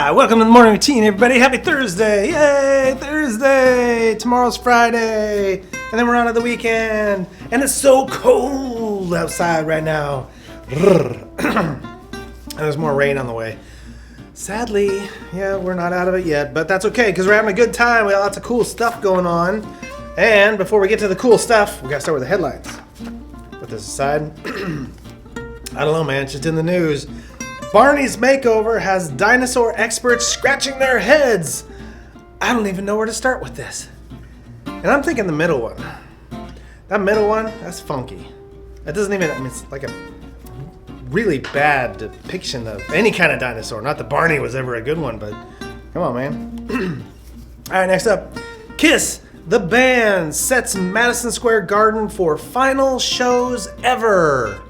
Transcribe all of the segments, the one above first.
Hi, welcome to the morning routine, everybody. Happy Thursday. Yay, Thursday. Tomorrow's Friday. And then we're on to the weekend. And it's so cold outside right now. And there's more rain on the way. Sadly, yeah, we're not out of it yet, but that's okay because we're having a good time. We got lots of cool stuff going on. And before we get to the cool stuff, we got to start with the headlines. Put this aside. I don't know, man. It's just in the news. Barney's Makeover has dinosaur experts scratching their heads. I don't even know where to start with this. And I'm thinking the middle one. That middle one, that's funky. That doesn't even, it's like a really bad depiction of any kind of dinosaur. Not that Barney was ever a good one, but come on, man. All right, next up. Kiss, the band, sets Madison Square Garden for final shows ever.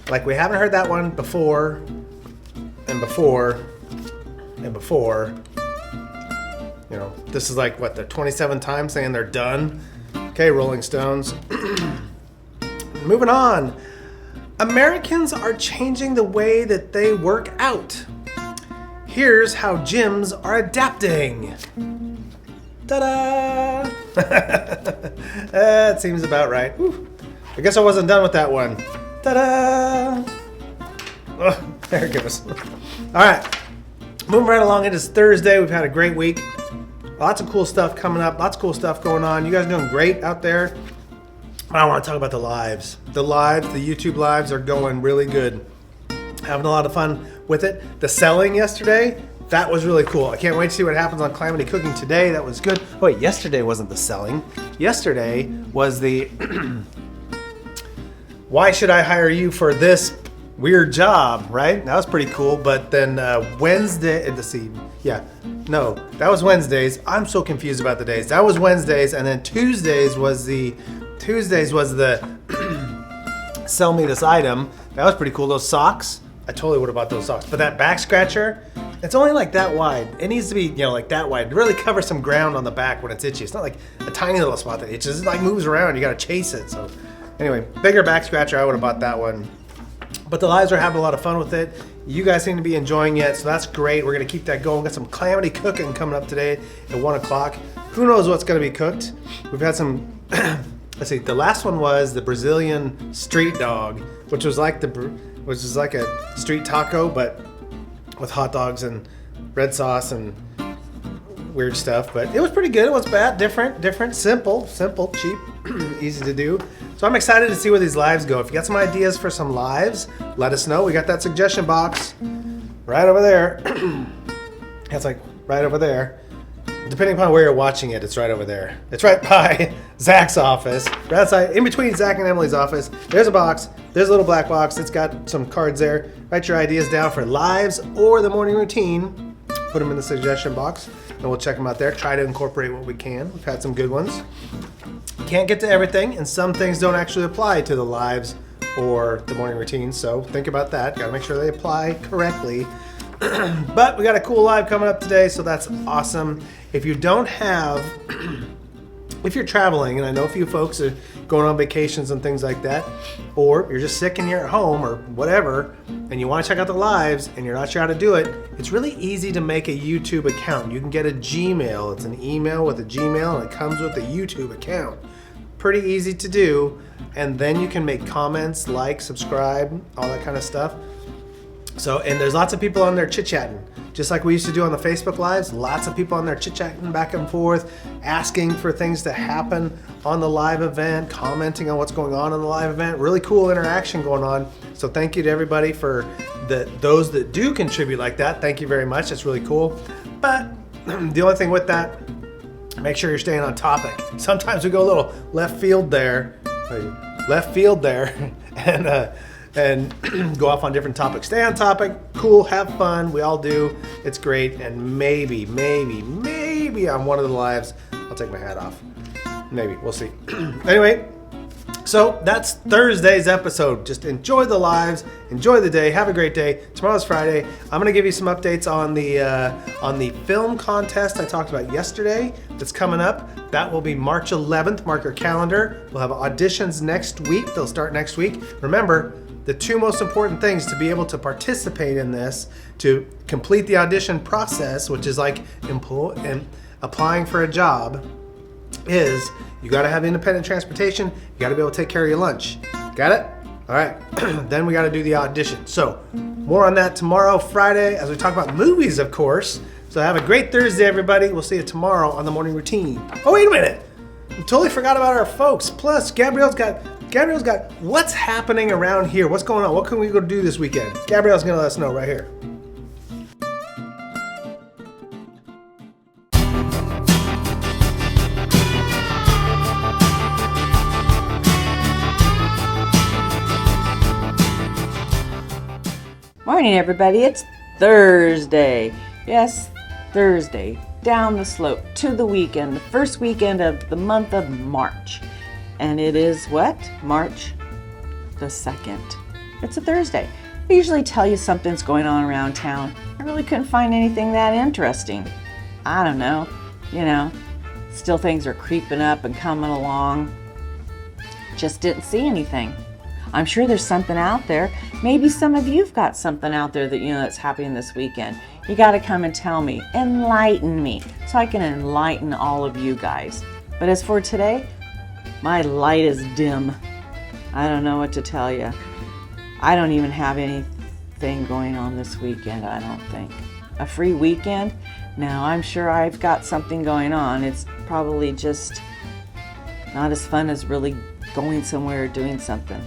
Like, we haven't heard that one before, and before, and before. You know, this is like, what, the 27th time saying they're done? Okay, Rolling Stones. Moving on. Americans are changing the way that they work out. Here's how gyms are adapting. Ta-da! That seems about right. Whew. I guess I wasn't done with that one. Ta-da! Oh, there it goes. All right. Moving right along. It is Thursday. We've had a great week. Lots of cool stuff coming up. Lots of cool stuff going on. You guys are doing great out there. I want to talk about the lives. The YouTube lives are going really good. Having a lot of fun with it. The selling yesterday, that was really cool. I can't wait to see what happens on Calamity Cooking today. That was good. Oh, wait, yesterday wasn't the selling. Yesterday was the... Why should I hire you for this weird job, right? That was pretty cool. But then Wednesday, let's see, yeah, no, that was Wednesdays. I'm so confused about the days. That was Wednesdays, and then Tuesdays was the sell me this item. That was pretty cool. Those socks, I totally would have bought those socks. But that back scratcher, it's only like that wide. It needs to be, like that wide. Really cover some ground on the back when it's itchy. It's not like a tiny little spot that itches. It like moves around. You got to chase it. So anyway, bigger back scratcher, I would have bought that one. But the lives are having a lot of fun with it. You guys seem to be enjoying it, so that's great. We're going to keep that going. Got some Calamity Cooking coming up today at 1 o'clock. Who knows what's going to be cooked? We've had some, let's see, the last one was the Brazilian street dog, which was like a street taco, but with hot dogs and red sauce and weird stuff. But it was pretty good. It was bad, different, simple, cheap, easy to do. So I'm excited to see where these lives go. If you got some ideas for some lives, let us know. We got that suggestion box right over there. It's like right over there. Depending upon where you're watching it, it's right over there. It's right by Zach's office. Right outside, in between Zach and Emily's office. There's a box. There's a little black box. It's got some cards there. Write your ideas down for lives or the morning routine. Put them in the suggestion box, and we'll check them out there. Try to incorporate what we can. We've had some good ones. Can't get to everything, and some things don't actually apply to the lives or the morning routine, so think about that. Gotta make sure they apply correctly. But we got a cool live coming up today, so that's awesome. If you don't have, if you're traveling, and I know a few folks are going on vacations and things like that, or you're just sick and you're at home or whatever, and you want to check out the lives and you're not sure how to do it, it's really easy to make a YouTube account. You can get a Gmail. It's an email with a Gmail, and it comes with a YouTube account. Pretty easy to do, and then you can make comments, like, subscribe, all that kind of stuff. So, and there's lots of people on there chit-chatting, just like we used to do on the Facebook Lives. Lots of people on there chit-chatting back and forth, asking for things to happen on the live event, commenting on what's going on in the live event. Really cool interaction going on. So thank you to everybody for those that do contribute like that. Thank you very much. That's really cool. But the only thing with that, make sure you're staying on topic. Sometimes we go a little left field there, and go off on different topics. Stay on topic, cool, have fun. We all do. It's great. And maybe on one of the lives, I'll take my hat off. Maybe, we'll see. Anyway, so that's Thursday's episode. Just enjoy the lives, enjoy the day, have a great day. Tomorrow's Friday. I'm gonna give you some updates on the film contest I talked about yesterday that's coming up. That will be March 11th. Mark your calendar. We'll have auditions next week. They'll start next week. Remember, the two most important things to be able to participate in this, to complete the audition process, which is like applying for a job, is you got to have independent transportation. You got to be able to take care of your lunch. Got it? All right. Then we got to do the audition. So more on that tomorrow, Friday, as we talk about movies, of course. So have a great Thursday, everybody. We'll see you tomorrow on the morning routine. Oh, wait a minute. I totally forgot about our folks. Plus, Gabrielle's got what's happening around here. What's going on? What can we go do this weekend? Gabrielle's going to let us know right here. Morning, everybody. It's Thursday. Yes, Thursday. Down the slope to the weekend, the first weekend of the month of March. And it is what? March the 2nd. It's a Thursday. I usually tell you something's going on around town. I really couldn't find anything that interesting. I don't know. Still things are creeping up and coming along. Just didn't see anything. I'm sure there's something out there. Maybe some of you've got something out there that that's happening this weekend. You got to come and tell me, enlighten me, so I can enlighten all of you guys. But as for today, my light is dim. I don't know what to tell you. I don't even have anything going on this weekend, I don't think. A free weekend? No, I'm sure I've got something going on. It's probably just not as fun as really going somewhere or doing something.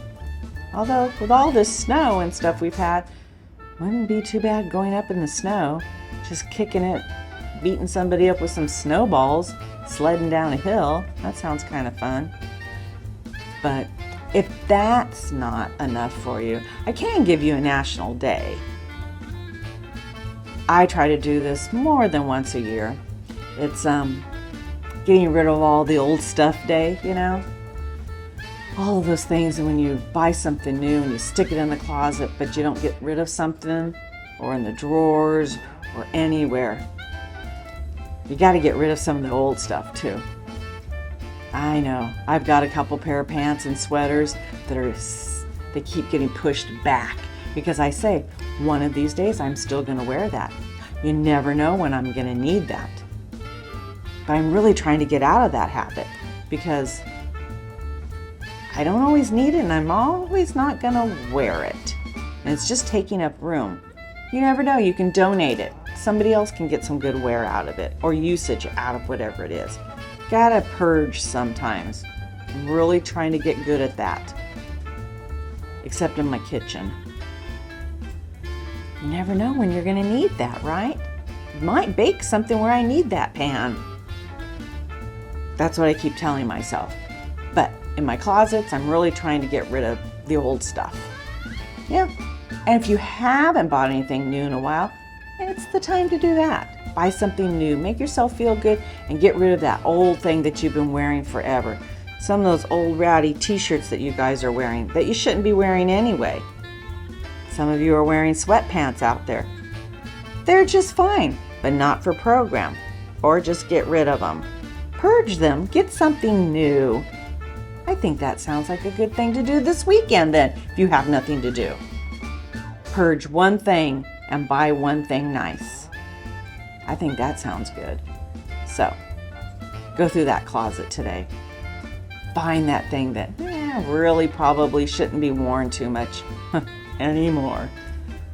Although, with all this snow and stuff we've had, wouldn't be too bad going up in the snow, just kicking it, beating somebody up with some snowballs, sledding down a hill. That sounds kind of fun. But if that's not enough for you, I can give you a national day. I try to do this more than once a year. It's getting rid of all the old stuff day, all of those things, and when you buy something new and you stick it in the closet but you don't get rid of something, or in the drawers or anywhere, you got to get rid of some of the old stuff too. I know, I've got a couple pair of pants and sweaters they keep getting pushed back because I say one of these days I'm still going to wear that. You never know when I'm going to need that. But I'm really trying to get out of that habit because I don't always need it, and I'm always not going to wear it. And it's just taking up room. You never know, you can donate it. Somebody else can get some good wear out of it, or usage out of whatever it is. Gotta purge sometimes. I'm really trying to get good at that. Except in my kitchen. You never know when you're going to need that, right? Might bake something where I need that pan. That's what I keep telling myself. But in my closets, I'm really trying to get rid of the old stuff. Yeah. And if you haven't bought anything new in a while, it's the time to do that. Buy something new, make yourself feel good, and get rid of that old thing that you've been wearing forever. Some of those old ratty t-shirts that you guys are wearing that you shouldn't be wearing anyway. Some of you are wearing sweatpants out there. They're just fine, but not for program. Or just get rid of them. Purge them, get something new. I think that sounds like a good thing to do this weekend then, if you have nothing to do. Purge one thing and buy one thing nice. I think that sounds good. So, go through that closet today. Find that thing that really probably shouldn't be worn too much anymore.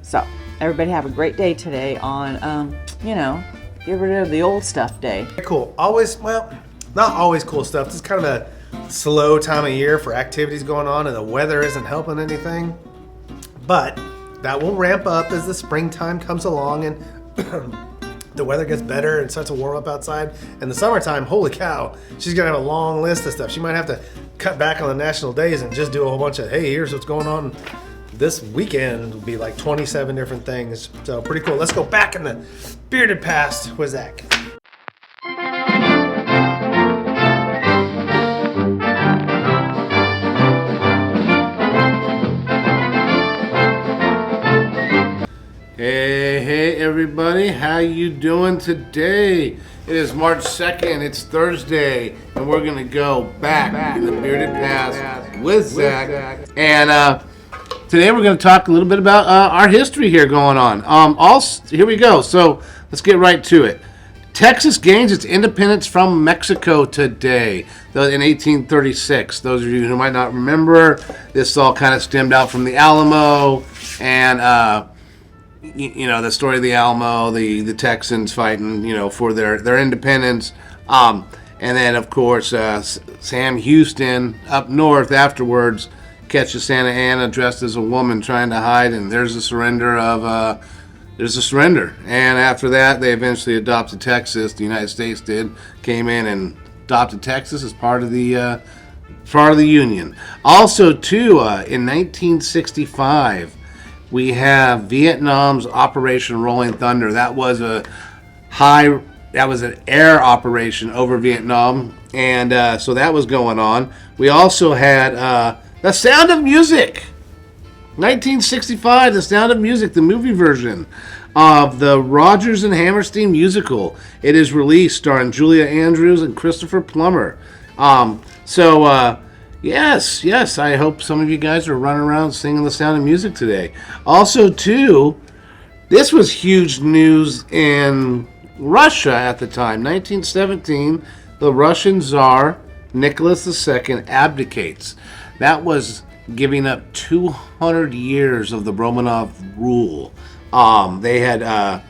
So, everybody have a great day today on, get rid of the old stuff day. Cool. Not always cool stuff. It's kind of a slow time of year for activities going on, and the weather isn't helping anything. But that will ramp up as the springtime comes along and the weather gets better and starts to warm up outside. And the summertime, holy cow, she's gonna have a long list of stuff. She might have to cut back on the national days and just do a whole bunch of, hey, here's what's going on this weekend. Will be like 27 different things. So pretty cool. Let's go back in the bearded past with Zach. Hey everybody, how you doing today? It is March 2nd, it's Thursday, and we're gonna go back in the bearded past with Zach. And today we're going to talk a little bit about our history here going on. Here we go. So let's get right to it. Texas gains its independence from Mexico today, in 1836. Those of you who might not remember, this all kind of stemmed out from the Alamo, and the story of the Alamo, the Texans fighting, for their independence. And then, of course, Sam Houston up north afterwards catches Santa Anna dressed as a woman trying to hide, and there's a surrender. And after that, they eventually adopted Texas. The United States came in and adopted Texas as part of the Union. Also, too, in 1965, we have Vietnam's Operation Rolling Thunder. That was an air operation over Vietnam, and so that was going on. We also had The Sound of Music. 1965, The Sound of Music, the movie version of the Rodgers and Hammerstein musical. It is released, starring Julia Andrews and Christopher Plummer. Yes, I hope some of you guys are running around singing The Sound of Music today. Also, too, this was huge news in Russia at the time. 1917, the Russian Tsar Nicholas II abdicates. That was giving up 200 years of the Romanov rule. They had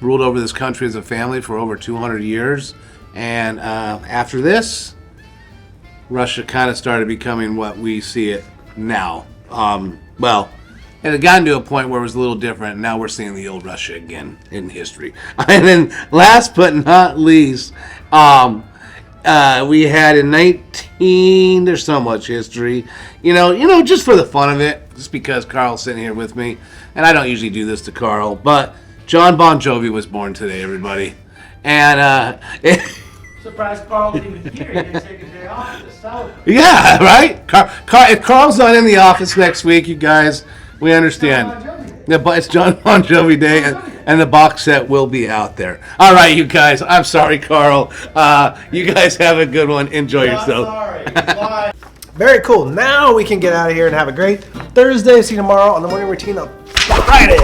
ruled over this country as a family for over 200 years. And after this, Russia kind of started becoming what we see it now. It had gotten to a point where it was a little different, and now we're seeing the old Russia again in history. And then last but not least, we had in 19, there's so much history, just for the fun of it, just because Carl's sitting here with me, and I don't usually do this to Carl, but John Bon Jovi was born today, everybody. And, Surprised Carl didn't even hear. He didn't take a day off to celebrate. Yeah, right? If Carl's not in the office next week, you guys, we understand. It's John Bon Jovi Day, and the box set will be out there. All right, you guys. I'm sorry, Carl. You guys have a good one. Enjoy yourself. Sorry. Very cool. Now we can get out of here and have a great Thursday. See you tomorrow on the morning routine on Friday.